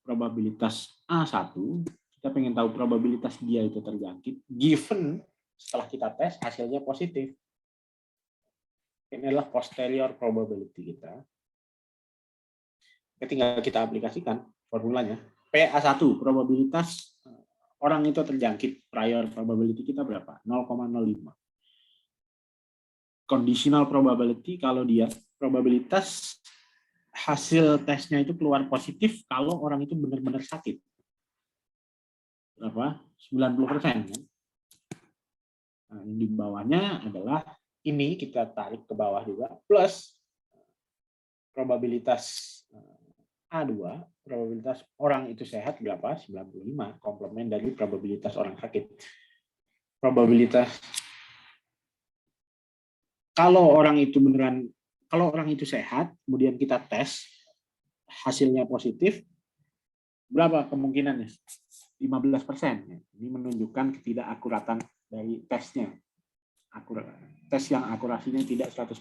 Probabilitas A1, kita pengen tahu probabilitas dia itu terjangkit given setelah kita tes hasilnya positif. Ini adalah posterior probability kita. Tinggal kita aplikasikan formulanya. PA1, probabilitas orang itu terjangkit. Prior probability kita berapa? 0,05. Conditional probability, kalau dia probabilitas hasil tesnya itu keluar positif kalau orang itu benar-benar sakit. Berapa? 90%. Kan? Nah, yang di bawahnya adalah ini kita tarik ke bawah juga, plus probabilitas A2, probabilitas orang itu sehat berapa? 95, komplement dari probabilitas orang sakit. Probabilitas kalau orang itu beneran, kalau orang itu sehat, kemudian kita tes, hasilnya positif, berapa kemungkinannya? 15%. Ini menunjukkan ketidakakuratan dari tesnya. Tes yang akurasinya tidak 100%.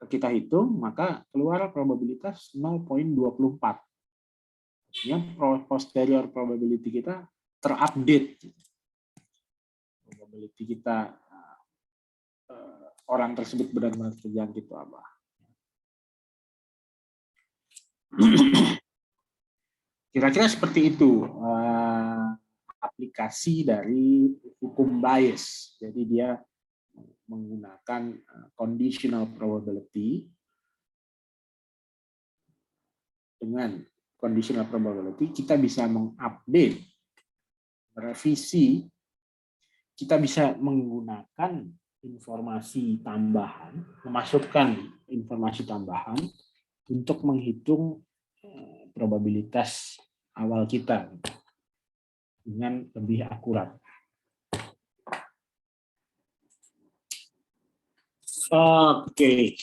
Kita hitung, maka keluar probabilitas 0,24. Artinya posterior probability kita terupdate. Probability kita orang tersebut benar-benar terjangkit wabah. Kira-kira seperti itu aplikasi dari hukum bias. Jadi dia menggunakan conditional probability. Dengan conditional probability kita bisa mengupdate, revisi, kita bisa menggunakan informasi tambahan, memasukkan informasi tambahan untuk menghitung probabilitas awal kita dengan lebih akurat. Oke.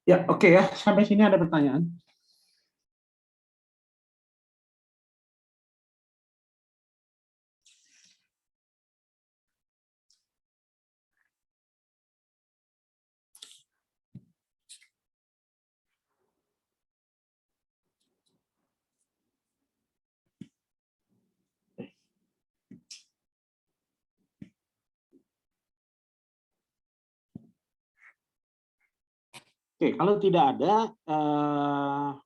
Ya, oke ya. Sampai sini ada pertanyaan? Oke, kalau tidak ada,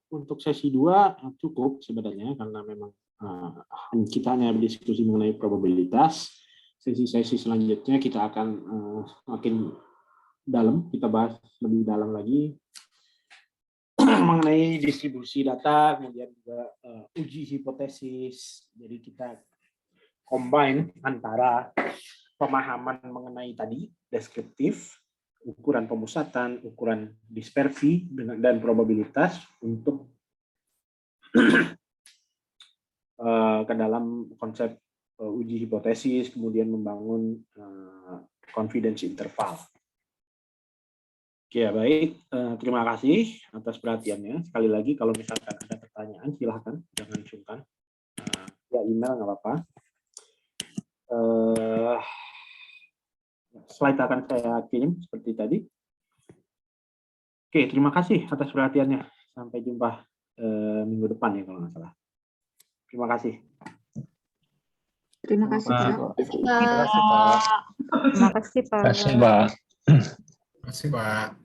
untuk sesi 2 cukup sebenarnya, karena memang kita hanya berdiskusi mengenai probabilitas. Sesi-sesi selanjutnya kita akan makin dalam, kita bahas lebih dalam lagi mengenai distribusi data, kemudian juga uji hipotesis. Jadi kita combine antara pemahaman mengenai tadi, deskriptif, ukuran pemusatan, ukuran dispersi, dan probabilitas untuk ke dalam konsep uji hipotesis, kemudian membangun confidence interval. Oke, baik. Terima kasih atas perhatiannya. Sekali lagi, kalau misalkan ada pertanyaan, silahkan, jangan sungkan. Ya, email nggak apa-apa. Slide akan saya kirim seperti tadi. Oke, terima kasih atas perhatiannya. Sampai jumpa minggu depan ya kalau nggak salah. Terima kasih. Terima kasih, Pak. Terima kasih, Pak. Terima kasih, Pak. Terima kasih, Pak. Terima kasih, Pak.